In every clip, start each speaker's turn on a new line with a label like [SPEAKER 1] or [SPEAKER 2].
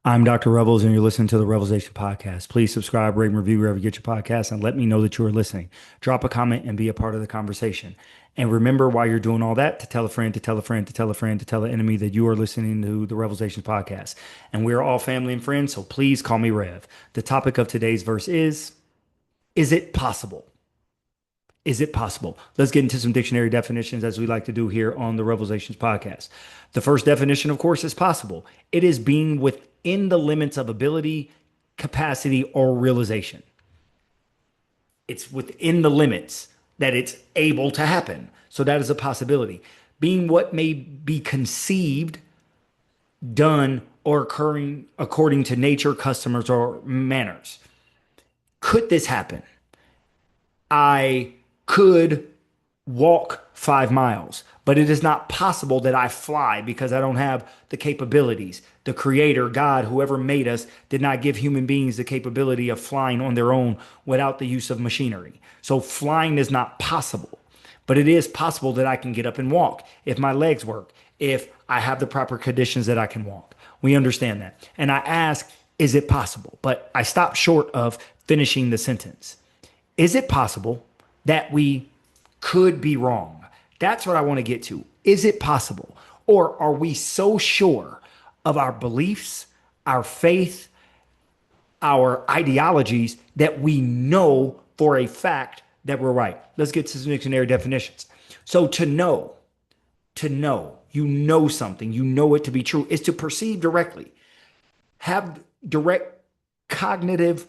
[SPEAKER 1] I'm Dr. Revels, and you're listening to the Revelation podcast. Please subscribe, rate, and review wherever you get your podcast, and let me know that you are listening. Drop a comment and be a part of the conversation. And remember, while you're doing all that, to tell a friend, to tell a friend, to tell a friend, to tell an enemy that you are listening to the Revelations podcast. And we are all family and friends, so please call me Rev. The topic of today's verse is it possible? Is it possible? Let's get into some dictionary definitions as we like to do here on the Revelations podcast. The first definition, of course, is possible. It is being within the limits of ability, capacity, or realization. It's within the limits that it's able to happen. So that is a possibility. Being what may be conceived, done, or occurring according to nature, customs, or manners. Could this happen? I could walk 5 miles, but it is not possible that I fly because I don't have the capabilities. The creator, God, whoever made us, did not give human beings the capability of flying on their own without the use of machinery. So flying is not possible, but it is possible that I can get up and walk if my legs work, if I have the proper conditions that I can walk. We understand that. And I ask, is it possible? But I stop short of finishing the sentence. Is it possible that we could be wrong? That's what I want to get to. Is it possible? Or are we so sure of our beliefs, our faith, our ideologies that we know for a fact that we're right? Let's get to some dictionary definitions. So you know something, you know it to be true, is to perceive directly, have direct cognitive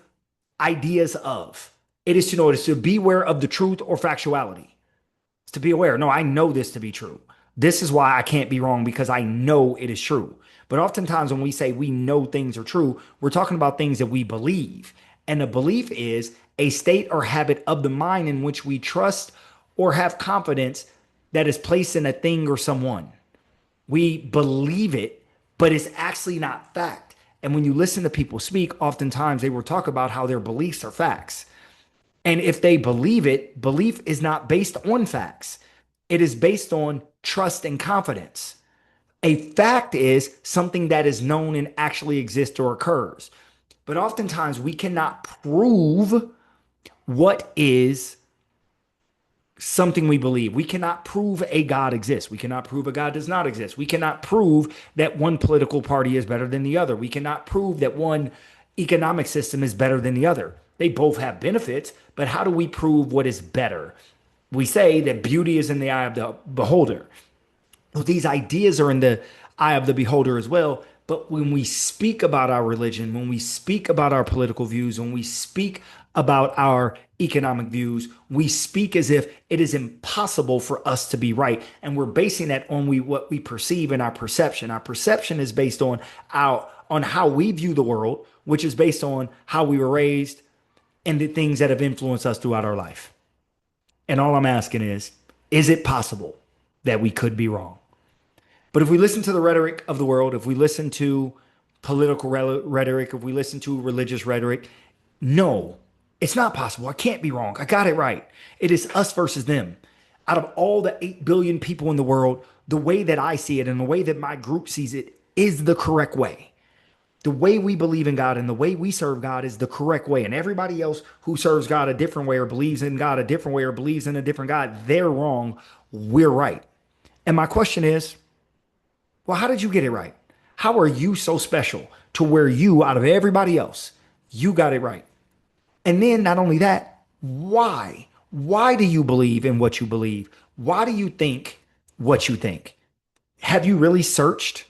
[SPEAKER 1] ideas of. It is to know, it is to be aware of the truth or factuality. It's to be aware. No, I know this to be true. This is why I can't be wrong, because I know it is true. But oftentimes when we say we know things are true, we're talking about things that we believe. And a belief is a state or habit of the mind in which we trust or have confidence that is placed in a thing or someone. We believe it, but it's actually not fact. And when you listen to people speak, oftentimes they will talk about how their beliefs are facts. And if they believe it, belief is not based on facts. It is based on trust and confidence. A fact is something that is known and actually exists or occurs. But oftentimes we cannot prove what is something we believe. We cannot prove a God exists. We cannot prove a God does not exist. We cannot prove that one political party is better than the other. We cannot prove that one economic system is better than the other. They both have benefits, but how do we prove what is better? We say that beauty is in the eye of the beholder. Well, these ideas are in the eye of the beholder as well. But when we speak about our religion, when we speak about our political views, when we speak about our economic views, we speak as if it is impossible for us to be right. And we're basing that on what we perceive in our perception. Our perception is based on how we view the world, which is based on how we were raised and the things that have influenced us throughout our life. And all I'm asking is it possible that we could be wrong? But if we listen to the rhetoric of the world, if we listen to political rhetoric, if we listen to religious rhetoric, no, it's not possible. I can't be wrong. I got it right. It is us versus them. Out of all the 8 billion people in the world, the way that I see it and the way that my group sees it is the correct way. The way we believe in God and the way we serve God is the correct way. And everybody else who serves God a different way or believes in God a different way or believes in a different God, they're wrong. We're right. And my question is, well, how did you get it right? How are you so special to where you, out of everybody else, you got it right? And then not only that, why? Why do you believe in what you believe? Why do you think what you think? Have you really searched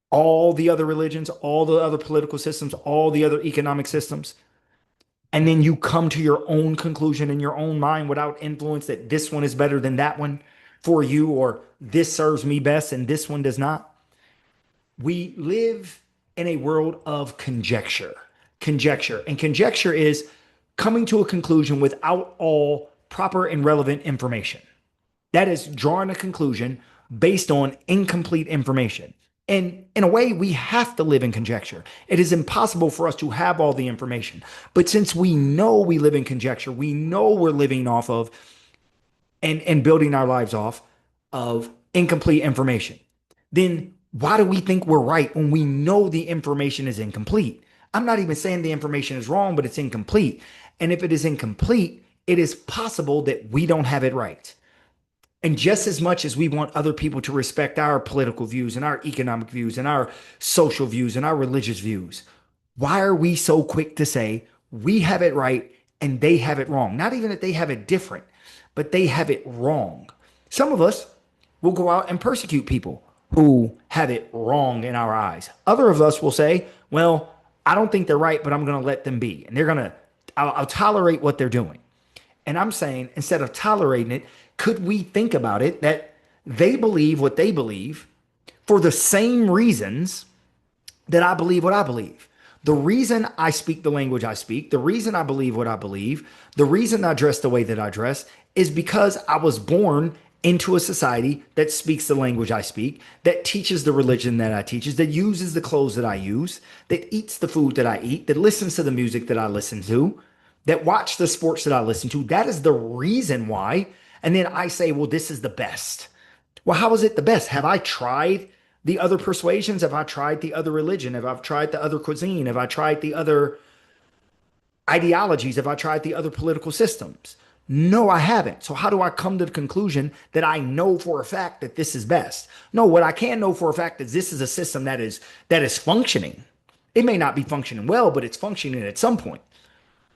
[SPEAKER 1] all the other religions, all the other political systems, all the other economic systems? And then you come to your own conclusion in your own mind without influence that this one is better than that one for you, or this serves me best and this one does not. We live in a world of conjecture. And conjecture is coming to a conclusion without all proper and relevant information. That is drawing a conclusion based on incomplete information. And in a way, we have to live in conjecture. It is impossible for us to have all the information. But since we know we live in conjecture, we know we're living off of and building our lives off of incomplete information, then Why do we think we're right when we know the information is incomplete? I'm not even saying the information is wrong, but it's incomplete. And if it is incomplete, it is possible that we don't have it right. And just as much as we want other people to respect our political views and our economic views and our social views and our religious views, why are we so quick to say we have it right and they have it wrong? Not even that they have it different, but they have it wrong. Some of us will go out and persecute people who have it wrong in our eyes. Other of us will say, well, I don't think they're right, but I'm going to let them be. And I'll tolerate what they're doing. And I'm saying, instead of tolerating it, could we think about it that they believe what they believe for the same reasons that I believe what I believe? The reason I speak the language I speak, the reason I believe what I believe, the reason I dress the way that I dress is because I was born into a society that speaks the language I speak, that teaches the religion that I teach, that uses the clothes that I use, that eats the food that I eat, that listens to the music that I listen to, that watch the sports that I listen to. That is the reason why. And then I say, well, this is the best. Well, how is it the best? Have I tried the other persuasions? Have I tried the other religion? Have I tried the other cuisine? Have I tried the other ideologies? Have I tried the other political systems? No, I haven't. So how do I come to the conclusion that I know for a fact that this is best? No, what I can know for a fact is this is a system that is functioning. It may not be functioning well, but it's functioning at some point.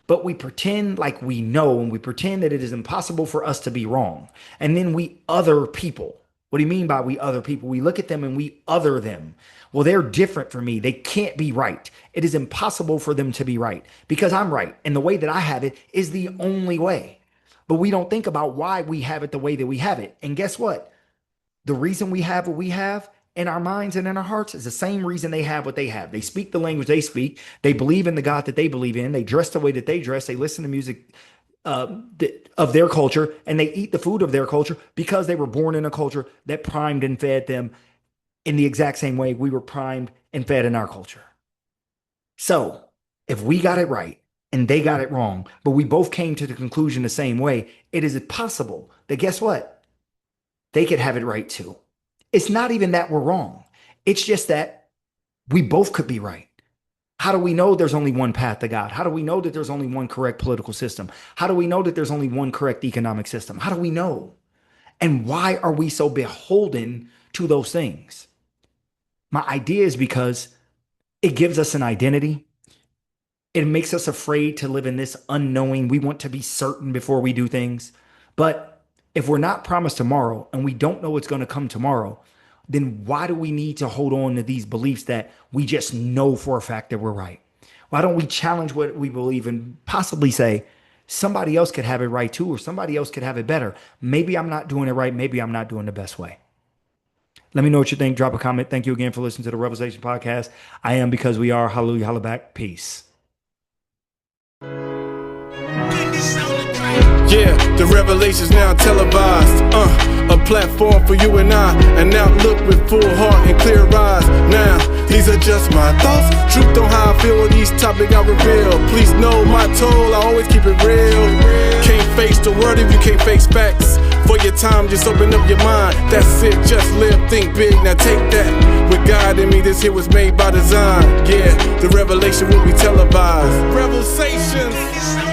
[SPEAKER 1] But we pretend like we know, and we pretend that it is impossible for us to be wrong. And then we other people. What do you mean by we other people? We look at them and we other them. Well, they're different from me. They can't be right. It is impossible for them to be right because I'm right. And the way that I have it is the only way. But we don't think about why we have it the way that we have it. And guess what? The reason we have what we have in our minds and in our hearts is the same reason they have what they have. They speak the language they speak. They believe in the God that they believe in. They dress the way that they dress. They listen to music of their culture, and they eat the food of their culture because they were born in a culture that primed and fed them in the exact same way we were primed and fed in our culture. So if we got it right, and they got it wrong, but we both came to the conclusion the same way, it is possible that guess what? They could have it right too. It's not even that we're wrong. It's just that we both could be right. How do we know there's only one path to God? How do we know that there's only one correct political system? How do we know that there's only one correct economic system? How do we know? And why are we so beholden to those things? My idea is because it gives us an identity. It makes us afraid to live in this unknowing. We want to be certain before we do things. But if we're not promised tomorrow and we don't know what's going to come tomorrow, then why do we need to hold on to these beliefs that we just know for a fact that we're right? Why don't we challenge what we believe and possibly say, somebody else could have it right too, or somebody else could have it better. Maybe I'm not doing it right. Maybe I'm not doing the best way. Let me know what you think. Drop a comment. Thank you again for listening to the REVELSations podcast. I am because we are. Hallelujah. Holla back. Peace.
[SPEAKER 2] Yeah, the revelations now televised. A platform for you and I, an outlook with full heart and clear eyes. Now, these are just my thoughts. Truth on how I feel on these topics I reveal. Please know my toll, I always keep it real. Can't face the word if you can't face facts. For your time, just open up your mind. That's it, just live, think big, now take that. With God in me, this here was made by design. Yeah, the revelation will be televised. REVELSations.